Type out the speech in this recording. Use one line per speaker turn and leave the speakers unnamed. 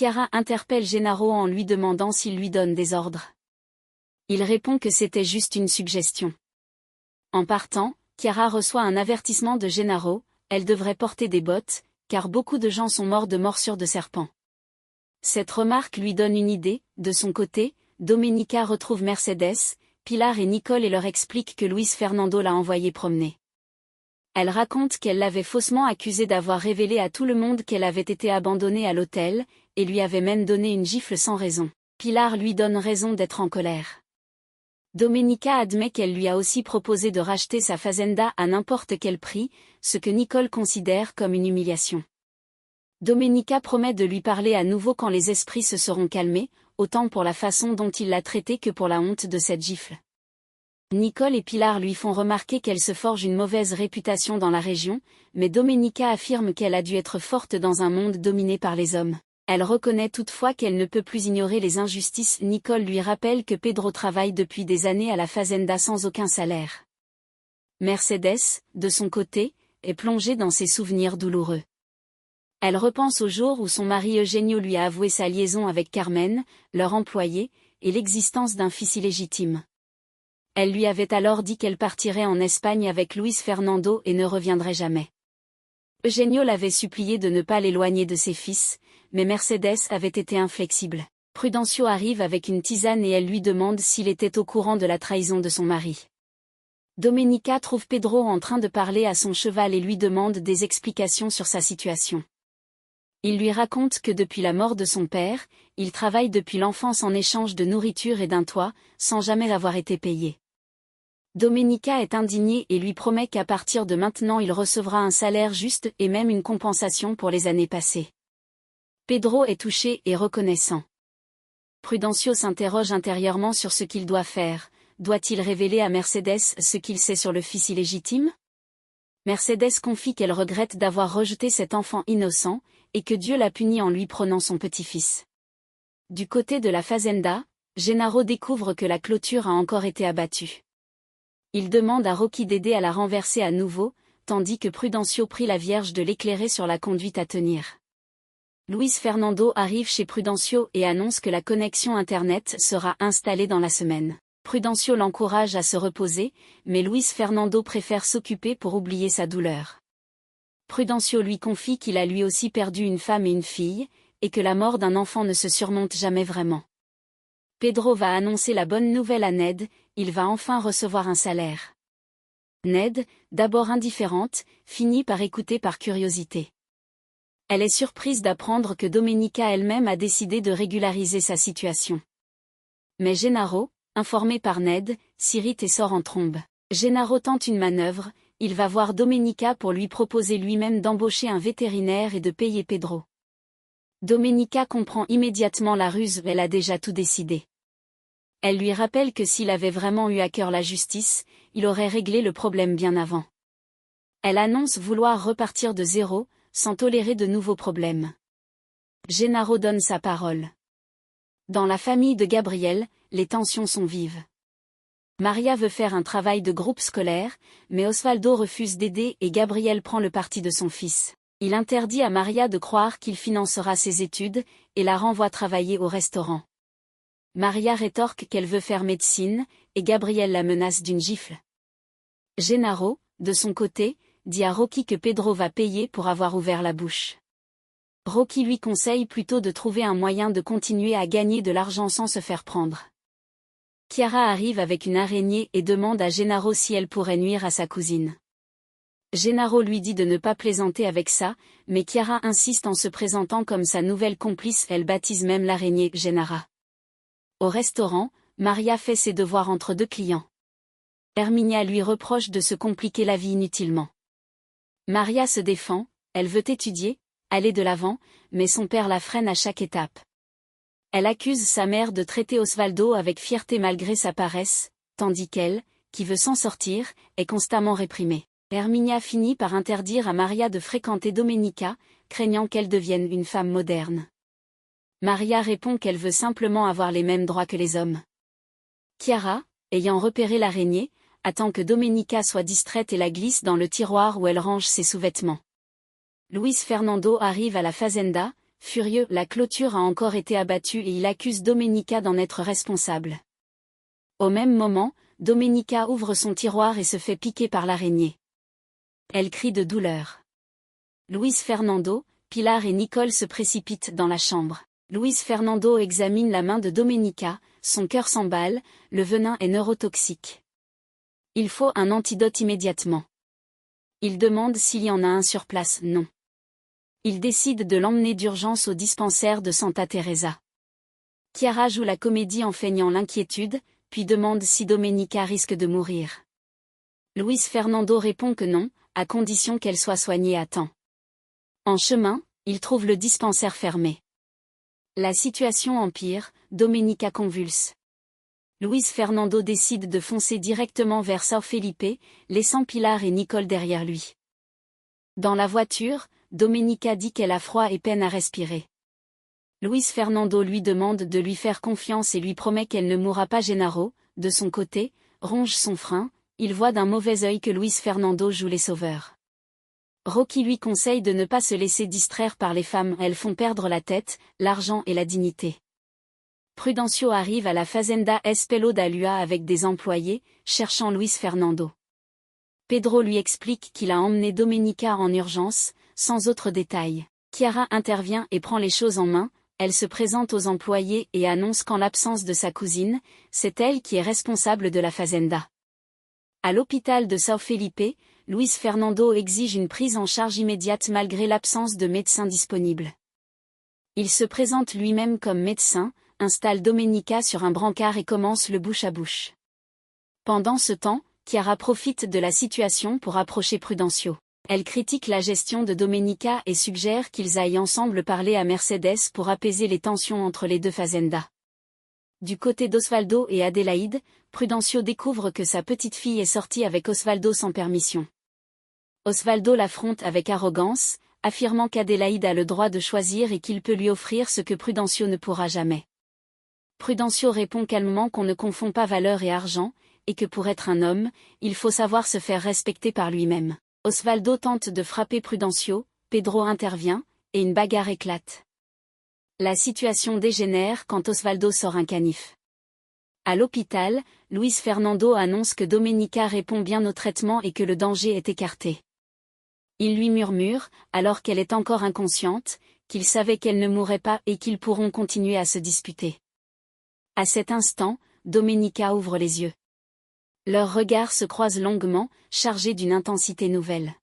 Chiara interpelle Gennaro en lui demandant s'il lui donne des ordres. Il répond que c'était juste une suggestion. En partant, Chiara reçoit un avertissement de Gennaro, elle devrait porter des bottes, car beaucoup de gens sont morts de morsures de serpents. Cette remarque lui donne une idée. De son côté, Domenica retrouve Mercedes, Pilar et Nicole et leur explique que Luis Fernando l'a envoyée promener. Elle raconte qu'elle l'avait faussement accusé d'avoir révélé à tout le monde qu'elle avait été abandonnée à l'hôtel, et lui avait même donné une gifle sans raison. Pilar lui donne raison d'être en colère. Domenica admet qu'elle lui a aussi proposé de racheter sa fazenda à n'importe quel prix, ce que Nicole considère comme une humiliation. Domenica promet de lui parler à nouveau quand les esprits se seront calmés, autant pour la façon dont il l'a traitée que pour la honte de cette gifle. Nicole et Pilar lui font remarquer qu'elle se forge une mauvaise réputation dans la région, mais Domenica affirme qu'elle a dû être forte dans un monde dominé par les hommes. Elle reconnaît toutefois qu'elle ne peut plus ignorer les injustices. Nicole lui rappelle que Pedro travaille depuis des années à la fazenda sans aucun salaire. Mercedes, de son côté, est plongée dans ses souvenirs douloureux. Elle repense au jour où son mari Eugenio lui a avoué sa liaison avec Carmen, leur employée, et l'existence d'un fils illégitime. Elle lui avait alors dit qu'elle partirait en Espagne avec Luis Fernando et ne reviendrait jamais. Eugenio l'avait supplié de ne pas l'éloigner de ses fils, mais Mercedes avait été inflexible. Prudencio arrive avec une tisane et elle lui demande s'il était au courant de la trahison de son mari. Domenica trouve Pedro en train de parler à son cheval et lui demande des explications sur sa situation. Il lui raconte que depuis la mort de son père, il travaille depuis l'enfance en échange de nourriture et d'un toit, sans jamais avoir été payé. Domenica est indignée et lui promet qu'à partir de maintenant il recevra un salaire juste et même une compensation pour les années passées. Pedro est touché et reconnaissant. Prudencio s'interroge intérieurement sur ce qu'il doit faire. Doit-il révéler à Mercedes ce qu'il sait sur le fils illégitime? Mercedes confie qu'elle regrette d'avoir rejeté cet enfant innocent, et que Dieu l'a puni en lui prenant son petit-fils. Du côté de la fazenda, Gennaro découvre que la clôture a encore été abattue. Il demande à Rocky d'aider à la renverser à nouveau, tandis que Prudencio prie la Vierge de l'éclairer sur la conduite à tenir. Luis Fernando arrive chez Prudencio et annonce que la connexion Internet sera installée dans la semaine. Prudencio l'encourage à se reposer, mais Luis Fernando préfère s'occuper pour oublier sa douleur. Prudencio lui confie qu'il a lui aussi perdu une femme et une fille, et que la mort d'un enfant ne se surmonte jamais vraiment. Pedro va annoncer la bonne nouvelle à Ned, il va enfin recevoir un salaire. Ned, d'abord indifférente, finit par écouter par curiosité. Elle est surprise d'apprendre que Domenica elle-même a décidé de régulariser sa situation. Mais Gennaro, informé par Ned, s'irrite et sort en trombe. Gennaro tente une manœuvre, il va voir Domenica pour lui proposer lui-même d'embaucher un vétérinaire et de payer Pedro. Domenica comprend immédiatement la ruse, elle a déjà tout décidé. Elle lui rappelle que s'il avait vraiment eu à cœur la justice, il aurait réglé le problème bien avant. Elle annonce vouloir repartir de zéro, sans tolérer de nouveaux problèmes. Gennaro donne sa parole. Dans la famille de Gabriel, les tensions sont vives. Maria veut faire un travail de groupe scolaire, mais Osvaldo refuse d'aider et Gabriel prend le parti de son fils. Il interdit à Maria de croire qu'il financera ses études, et la renvoie travailler au restaurant. Maria rétorque qu'elle veut faire médecine, et Gabriel la menace d'une gifle. Gennaro, de son côté, dit à Rocky que Pedro va payer pour avoir ouvert la bouche. Rocky lui conseille plutôt de trouver un moyen de continuer à gagner de l'argent sans se faire prendre. Chiara arrive avec une araignée et demande à Gennaro si elle pourrait nuire à sa cousine. Gennaro lui dit de ne pas plaisanter avec ça, mais Chiara insiste en se présentant comme sa nouvelle complice, elle baptise même l'araignée Gennara. Au restaurant, Maria fait ses devoirs entre deux clients. Herminia lui reproche de se compliquer la vie inutilement. Maria se défend, elle veut étudier, aller de l'avant, mais son père la freine à chaque étape. Elle accuse sa mère de traiter Osvaldo avec fierté malgré sa paresse, tandis qu'elle, qui veut s'en sortir, est constamment réprimée. Herminia finit par interdire à Maria de fréquenter Domenica, craignant qu'elle devienne une femme moderne. Maria répond qu'elle veut simplement avoir les mêmes droits que les hommes. Chiara, ayant repéré l'araignée, attend que Domenica soit distraite et la glisse dans le tiroir où elle range ses sous-vêtements. Luis Fernando arrive à la fazenda, Furieux, la clôture a encore été abattue et il accuse Domenica d'en être responsable. Au même moment, Domenica ouvre son tiroir et se fait piquer par l'araignée. Elle crie de douleur. Luis Fernando, Pilar et Nicole se précipitent dans la chambre. Luis Fernando examine la main de Domenica, son cœur s'emballe, le venin est neurotoxique. Il faut un antidote immédiatement. Il demande s'il y en a un sur place, non. Il décide de l'emmener d'urgence au dispensaire de Santa Teresa. Chiara joue la comédie en feignant l'inquiétude, puis demande si Domenica risque de mourir. Luis Fernando répond que non, à condition qu'elle soit soignée à temps. En chemin, il trouve le dispensaire fermé. La situation empire, Domenica convulse. Luis Fernando décide de foncer directement vers São Felipe, laissant Pilar et Nicole derrière lui. Dans la voiture, Domenica dit qu'elle a froid et peine à respirer. Luis Fernando lui demande de lui faire confiance et lui promet qu'elle ne mourra pas. Gennaro, de son côté, ronge son frein, il voit d'un mauvais œil que Luis Fernando joue les sauveurs. Rocky lui conseille de ne pas se laisser distraire par les femmes, elles font perdre la tête, l'argent et la dignité. Prudencio arrive à la Fazenda Espelho da Lua avec des employés, cherchant Luis Fernando. Pedro lui explique qu'il a emmené Domenica en urgence, sans autre détail. Chiara intervient et prend les choses en main, elle se présente aux employés et annonce qu'en l'absence de sa cousine, c'est elle qui est responsable de la Fazenda. À l'hôpital de São Felipe, Luis Fernando exige une prise en charge immédiate malgré l'absence de médecins disponibles. Il se présente lui-même comme médecin, installe Domenica sur un brancard et commence le bouche à bouche. Pendant ce temps, Chiara profite de la situation pour approcher Prudencio. Elle critique la gestion de Domenica et suggère qu'ils aillent ensemble parler à Mercedes pour apaiser les tensions entre les deux fazendas. Du côté d'Osvaldo et Adélaïde, Prudencio découvre que sa petite fille est sortie avec Osvaldo sans permission. Osvaldo l'affronte avec arrogance, affirmant qu'Adélaïde a le droit de choisir et qu'il peut lui offrir ce que Prudencio ne pourra jamais. Prudencio répond calmement qu'on ne confond pas valeur et argent, et que pour être un homme, il faut savoir se faire respecter par lui-même. Osvaldo tente de frapper Prudencio, Pedro intervient, et une bagarre éclate. La situation dégénère quand Osvaldo sort un canif. À l'hôpital, Luis Fernando annonce que Domenica répond bien au traitement et que le danger est écarté. Il lui murmure, alors qu'elle est encore inconsciente, qu'il savait qu'elle ne mourrait pas et qu'ils pourront continuer à se disputer. À cet instant, Domenica ouvre les yeux. Leurs regards se croisent longuement, chargés d'une intensité nouvelle.